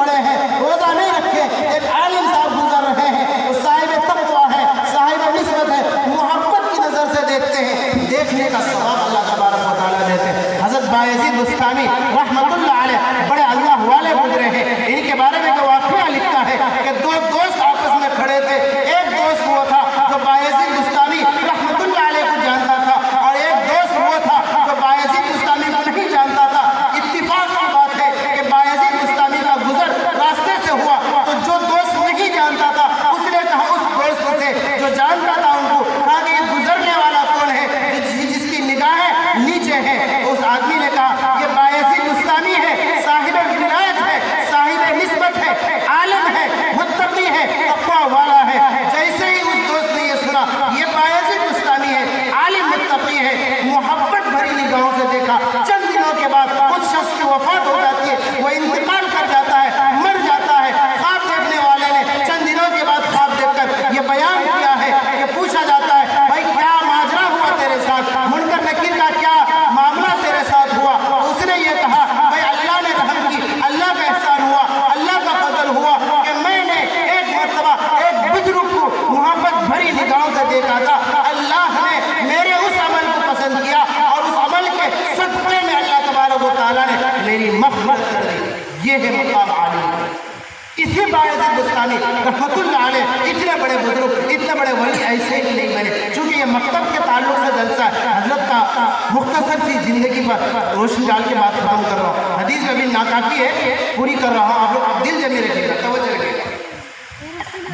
پڑے ہیں, روزہ نہیں رکھے, ایک عالم صاحب گزر رہے ہیں, وہ صاحب تقویٰ ہے, صاحب نسبت ہے, محبت کی نظر سے دیکھتے ہیں, دیکھنے کا ثواب اللہ تبارک و تعالیٰ دیتے ہیں. حضرت بایزید بستامی رحمۃ اللہ علیہ بڑے اللہ والے گزرے ہیں. ان کے بارے میں جو واقعہ لکھتا ہے کہ دو دوست آپس میں کھڑے تھے. ایک دوست وہ تھا جو بایزید بستامی رحمۃ اللہ علیہ کو جانتا تھا, اور ایک دوست وہ تھا جو بایزید بستامی کو نہیں جانتا تھا. اتفاق کی بات ہے کہ بایزید بستامی کا گزر راستے سے ہوا, تو جو دوست نہیں جانتا تھا اس نے کہا اس دوست سے جو جانتا تھا ان کو, کہا کہ یہ گزرنے والا کون ہے جس کی نگاہیں نیچے ہیں. اس آدمی نے کہا یہ بایزید بستامی ہے, صاحب ولایت ہے, صاحب نسبت ہے, عالم ہے, متقی ہے, تقویٰ والا ہے. جیسے ہی اس دوست نے یہ سنا یہ بایزید بستامی ہے, عالم متقی ہے, محبت بھری نگاہوں سے دیکھا. چند دنوں کے بعد اس شخص کی وفات ہو جاتی ہے, وہ انتقال کر جاتا ہے, مر جاتا ہے. خواب دیکھنے والے نے چند دنوں کے بعد خواب دیکھ کر یہ بیان کیا ہے کہ پوچھا جاتا ہے بھائی کیا ماجرا ہوا تیرے ساتھ, منکر نکیر کا کیا معاملہ تیرے ساتھ ہوا. اس نے یہ کہا بھائی اللہ نے رحم کی, اللہ کا احسان ہوا, اللہ کا فضل ہوا کہ میں نے ایک مرتبہ ایک بزرگ کو محبت بھری نگاہوں سے دیکھا تھا. اللہ نے میرے اس عمل کو پسند کیا, اور اس عمل کے صدقے میں اللہ تبارک و تعالیٰ نے میری مغفرت کر دی. یہ ہے مقام عالی. اسی بایزید بستامی رحمۃ اللہ علیہ اتنے بڑے بزرگ, اتنے بڑے ولی ایسے ہی نہیں بنے. چونکہ یہ مکتب کے تعلق سے جلسہ ہے, حضرت کا مختصر سی زندگی پر روشنی ڈال کے بات ختم کر رہا ہوں. حدیث میں بھی ناکافی ہے, پوری کر رہا ہوں. آپ لوگ دل جمی رکھیے گا, توجہ رکھیے گا.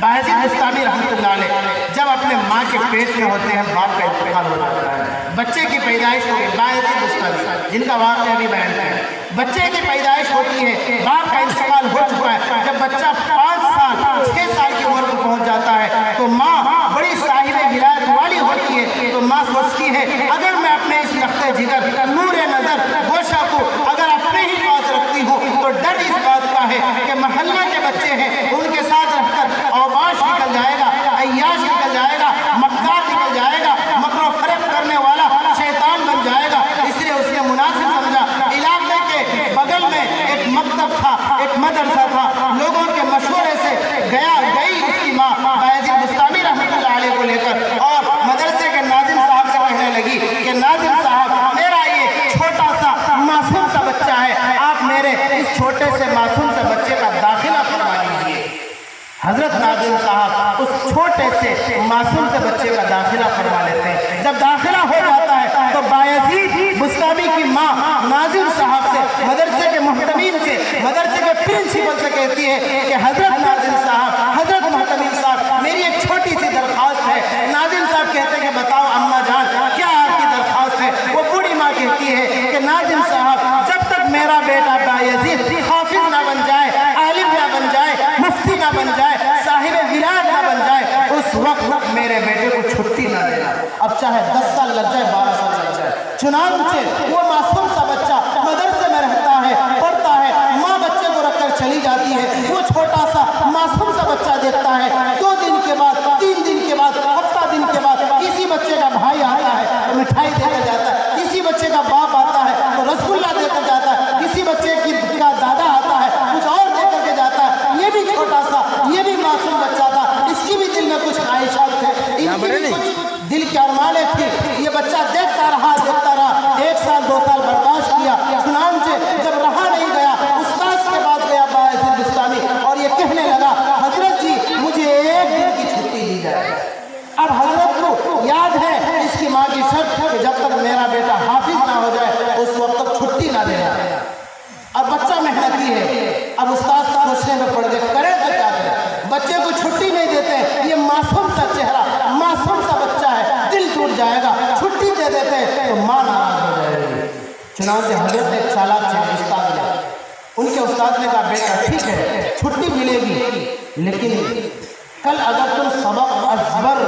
بایزید بستامی رحمۃ اللہ علیہ جب اپنے ماں کے پیٹ میں ہوتے ہیں, باپ کا انتقال ہو جاتا ہے, بچے کی پیدائش ہوئی. بایزید بستامی جن کا واقعہ بھی بیان کیا ہے, بچے کی پیدائش ہوتی ہے, باپ کا انتقال ہو چکا ہے. جب بچہ 5 سال 6 سال کی عمر کو پہنچ جاتا ہے تو ماں بڑی صاحب ولایت والی ہوتی ہے. تو ماں سوچتی ہے اگر میں اپنے اس لخت جگر, نور نظر, گوشہ کو اگر اپنے ہی پاس رکھتی ہوں تو ڈر اس بات کا ہے کہ محلہ کے بچے ہیں, ان کے ساتھ رہ کر اوباش نکل جائے گا, عیاش نکل جائے گا, مکار نکل جائے گا, مکر و فریب کرنے والا شیطان بن جائے گا. اس لیے اس نے مناسب سمجھا. علاقے کے بغل میں ایک مکتب تھا, ایک مدرسہ تھا. لوگوں کے مشورے سے گئی اس کی ماں بایزید بستامی رحمۃ اللہ علیہ کو لے کر, اور مدرسے کے ناظم صاحب سے کہنے لگی کہ ناظم صاحب میرا یہ چھوٹا سا معصوم سا بچہ ہے, آپ میرے اس چھوٹے سے معصوم سے بچے کا داخلہ فرما دیجیے. حضرت ناظم صاحب اس چھوٹے سے معصوم سے بچے کا داخلہ فرما لیتے ہیں. جب داخلہ ہو جاتا ہے تو بایزید بستامی کی ماں ناظم صاحب سے, مدرسے کے محتمین سے, مدرسے کے پرنسپل سے کہتی ہے کہ حضرت ناظم صاحب, حضرت محتمین صاحب, میری ایک چھوٹی سی درخواست ہے. ناظم صاحب کہتے ہیں کہ بتاؤ اماں جان کیا آپ کی درخواست ہے. وہ بوڑھی ماں کہتی ہے کہ ناظم صاحب جب تک میرا بیٹا بایزید حافظ نہ بن جائے, عالم نہ بن جائے, مفتی نہ بن جائے, صاحب ولایت نہ بن جائے, اس وقت میرے بیٹے کو چھٹی نہ دینا. اب چاہے 10 سال لگ جائے, 12 سال لگ جائے. چنانچہ وہ معصوم سا بچہ مدرسے میں رہتا ہے, پڑھتا ہے, ماں بچے کو رکھ کر چلی جاتی ہے. وہ چھوٹا سا معصوم سا بچہ دیکھتا ہے. 2 دن کے بعد, 3 دن کے بعد, ہفتہ دن کے بعد کسی بچے کا بھائی آتا ہے تو مٹھائی دے کر جاتا ہے, کسی بچے کا باپ آتا ہے تو رسگلہ دے کر جاتا ہے, کسی بچے کا دادا آتا ہے کچھ اور دے کر کے جاتا ہے. یہ بھی چھوٹا سا, یہ بھی معصوم بچہ تھا, اس کی بھی دل میں کچھ خواہشات تھے, ان کی بھی کچھ دل کی ارمانیں تھی. یہ بچہ دیکھتا رہا, 1 سال 2 سال برداشت کیا. چنانچہ جب رہا نہیں گیا, استاذ کے بعد گیا بایزید بستامی, اور یہ کہنے لگا حضرت جی مجھے 1 دن کی چھٹی دی جائے. اب حضرت کو یاد ہے اس کی ماں کی شرط کہ جب تک میرا بیٹا حافظ نہ ہو جائے اس وقت تک چھٹی نہ دینا. اب بچہ محنتی ہے, اب استاذ سوچنے میں پڑ گئے کرے تو کیا کرے, بچے کو چھٹی نہیں دیتے. یہ معصوم سا چہرہ, معصوم سا بچہ ہے, دل ٹوٹ جائے گا. چھٹی دے دیتے تو ماں ناراض ہو جائے گی. چنانچہ حضرت ایک چالاک سے استاد نے, ان کے استاد نے کہا بیٹا ٹھیک ہے چھٹی ملے گی, لیکن کل اگر تم سبق ازبر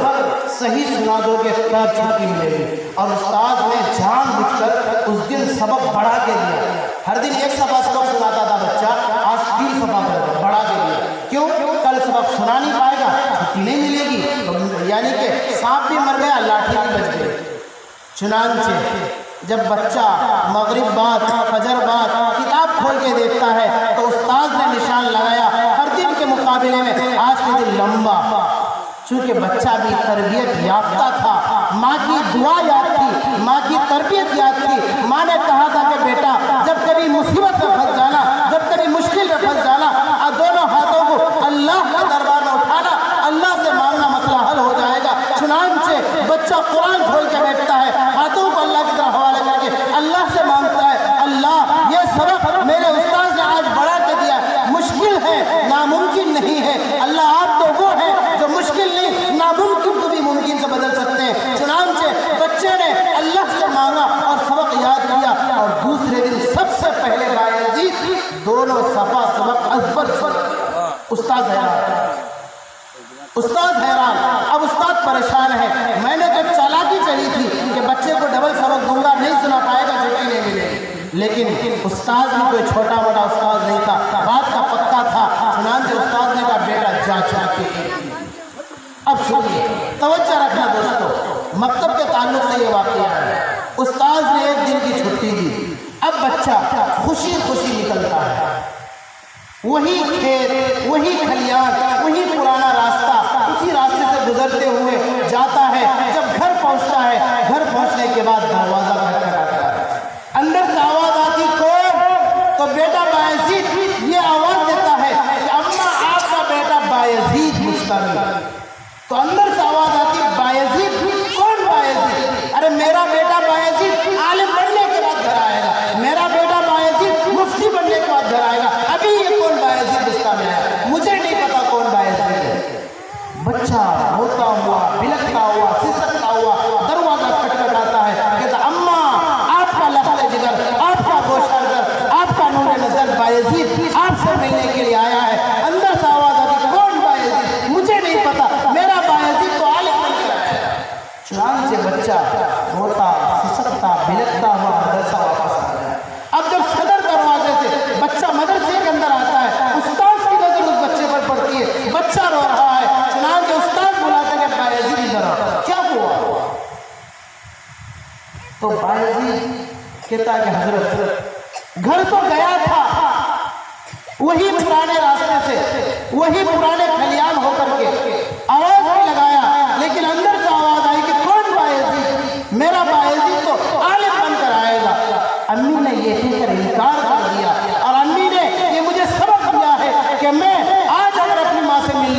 صحیح سنا دو گے تو چھٹی ملے گی. اور استاد نے جان بوجھ کر اس دن سبق بڑھا کے دیا. ہر دن 1 صفحہ سبق سناتا تھا بچہ, آج 3 صفحہ بڑھا کے دیا. کیوں؟ کل سبق سنا نہیں پائے گا, چھٹی نہیں ملے گی. یعنی کہ سانپ بھی مر گیا, لاٹھی بھی بچ گئی. چنانچہ جب بچہ مغرب بعد, فجر بعد کتاب کھول کے دیکھتا ہے تو استاد نے نشان لگایا کی تربیت یافتہ تھا، ماں کی دعا یاد تھی، ماں کی تربیت یاد تھی۔ ماں نے کہا تھا کہ بیٹا جب کبھی مصیبت میں پھنس جانا، جب کبھی مشکل میں پھنس جانا، دونوں ہاتھوں کو اللہ کے دربار میں اٹھانا، اللہ سے مانگنا، مسئلہ حل ہو جائے گا۔ چنانچہ بچہ قرآن کھول کے بیٹھتا ہے، ہاتھوں کو اللہ کی طرف حوالے کر کے اللہ سے مانگتا ہے، اللہ یہ سبق میرے استاد نے آج بڑا کر دیا، مشکل ہے ناممکن نہیں ہے، اللہ آپ تو وہ ہیں جو مشکل نہیں ناممکن کو بھی ممکن سے بدل سکتے ہیں۔ چنانچہ بچے نے اللہ سے مانگا اور سبق یاد کیا، اور دوسرے دن سب سے پہلے بایزید دونوں صفحہ سبق ازبر سے۔ استاد حیران، اب استاد پریشان ہے۔ میں نے جو چالاکی چلی تھی کہ بچے کو ڈبل سبق دوں گا، نہیں سنا پائے گا، چھٹی نہیں ملے گی، لیکن استاد بھی کوئی چھوٹا موٹا استاد نہیں تھا، بات کا پکا تھا۔ چنانچہ استاد نے کہا بیٹا جا چاہتے۔ اب سنیے، توجہ رکھنا دوستو، مکتب کے تعلق سے یہ واقعہ ہے۔ استاد نے ایک دن کی چھٹی دی، اب بچہ خوشی خوشی نکلتا ہے، وہی کھیت، وہی کھلیان، وہی پرانا راستہ، اسی راستے سے گزرتے ہوئے جاتا ہے۔ جب گھر پہنچتا ہے، گھر پہنچنے کے بعد دروازہ کھٹکھٹاتا ہے، اندر سے آواز آتی کون؟ تو بیٹا بایزید یہ آواز دیتا ہے کہ اماں آپ کا بیٹا بایزید مستقبل۔ تو اندر سے آواز آتی بایزید، کون بایزید؟ ارے میرا بیٹا بایزید عالم بننے کے بعد گھر آئے گا، میرا بیٹا بایزید مفتی بننے کے بعد گھر آئے گا، ابھی یہ کون بایزید مستقبل ہے، مجھے نہیں پتا کون بایزید ہے۔ بچہ روتا ہوا، بلکتا ہوا، سسکتا ہوا دروازہ کھٹکھٹاتا ہے، کہتا اماں آپ کا لخت جگر، آپ کا گوشہ گر، آپ کا نور نظر بایزید آپ سے ملنے کے لیے آیا ہے۔ اندر سے آواز آتی کون بایزید؟ مجھے نہیں پتا، میرا بایزید تو عالم بن گیا ہے۔ چنانچہ بچہ روتا، سسکتا، بلکتا ہوا مدرسہ واپس آ گیا۔ اب جب صدر دروازے سے بچہ مدرسے کے اندر آتا ہے، استاد کی نظر اس بچے پر پڑتی ہے، بچہ رو رہا ہے۔ چنانچہ استاد بلاتے کہ بایزید ادھر آ، کیا ہوا؟ تو بایزید کہتا ہے کہ حضرت گھر تو گیا تھا وہی پرانے راستے سے، وہی پرانے کھلیان ہو کر کے، آواز بھی لگایا، لیکن اندر سے آواز آئی کہ کون بایزید؟ میرا بایزید تو عالم بن کر آئے گا۔ امی نے یہ کہہ کر انکار کر دیا، اور امی نے یہ مجھے سبق دیا ہے کہ میں آج اگر اپنی ماں سے مل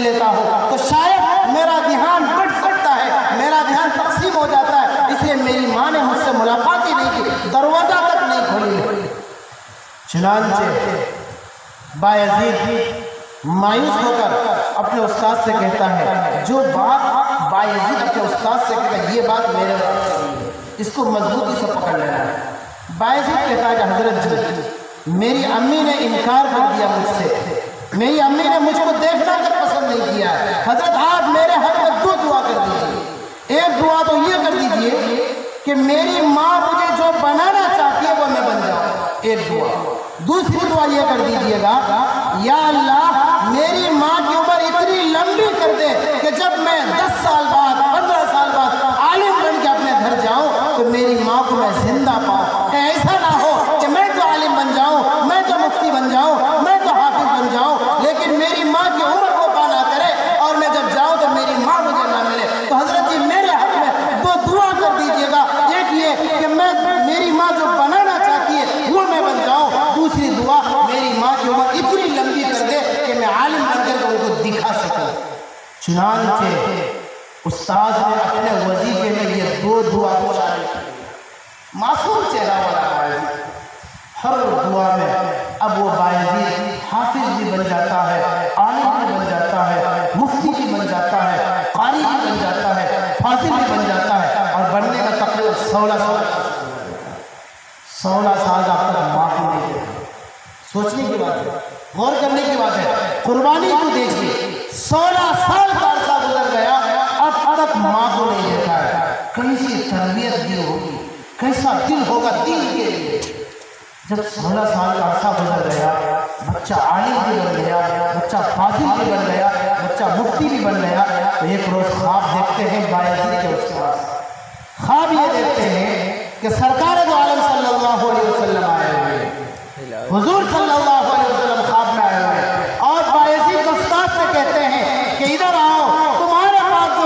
لیتا ہوں تو شاید میرا دھیان بٹ سکتا ہے، میرا دھیان تقسیم ہو جاتا ہے، اس لیے میری ماں نے مجھ سے ملاقات ہی نہیں کی، دروازہ تک نہیں کھولی۔ چنانچہ بایزید مایوس ہو کر اپنے استاد سے کہتا ہے، جو بات بایزید اپنے استاد سے کہتا ہے، یہ بات میرے بات سے نہیں ہے، اس کو مضبوطی سے پکڑ لینا ہے۔ بایزید کہتا ہے کہ حضرت جی میری امی نے انکار کر دیا مجھ سے، میری امی نے مجھ کو دیکھنا تک پسند نہیں کیا، حضرت آپ میرے حق میں دو دعا کر دیجیے۔ ایک دعا تو یہ کر دیجیے کہ میری ماں مجھے جو بنانا چاہتی ہے وہ میں بن جاؤں، ایک دعا۔ دوسری دعا یہ کر دیجیے گا، یا اللہ میری ماں کی عمر اتنی لمبی کر دے کہ جب میں 10 سال بعد 15 سال بعد عالم بن کے اپنے گھر جاؤں تو میری ماں کو میں زندہ پاؤں، کہ ایسا نہ ہو کہ میں تو عالم بن جاؤں، میں تو مفتی بن جاؤں، میں تو حافظ بن جاؤں، لیکن میری ماں کی عمر کو پانا کرے اور میں جب جاؤں تو میری ماں مجھے نہ ملے۔ تو حضرت جی میرے حق میں دو دعا کر دیجیے گا، ایک یہ کہ میری ماں جو بنانا چاہتی ہے وہ میں بن جاؤں، دوسری دعا میری ماں کی عمر اتنی لمبی کر دے کہ میں عالم بن کر ان کو دکھا سکوں۔ چنانچہ استاد نے اپنے وظیفے میں یہ دو دعا کو شامل کیا۔ معصوم چہرہ والا بایزید، ہر دعا میں اب وہ بایزید حافظ بھی بن جاتا ہے، عالم بھی بن جاتا ہے، مفتی بھی بن جاتا ہے، قاری بھی بن جاتا ہے، فاضل بھی بن جاتا ہے، اور بننے کا تقریباً 16 سال اب تک ماں کو نہیں دیکھا۔ سوچنے کی بات ہے، غور کرنے کی بات ہے، قربانی کو دیکھیے، 16 سال کا عرصہ گزر گیا، اب تک ماں کو نہیں دیکھا ہے۔ کیسی تربیت دی ہوگی، کیسا دل ہوگا دین کے لیے۔ جب 16 سال کا عرصہ گزر گیا، بچہ عالم بھی بن گیا، بچہ فاضل بھی بن گیا، بچہ مفتی بھی بن گیا، تو ایک روز خواب دیکھتے ہیں بایزید کے استاد۔ خواب یہ دیکھتے ہیں کہ سرکار دو عالم صلی اللہ علیہ وسلم آئے ہوئے، حضور صلی اللہ علیہ وسلم خواب میں آئے ہوئے، اور بایزید استاد سے کہتے ہیں کہ ادھر آؤ، تمہارے پاس جو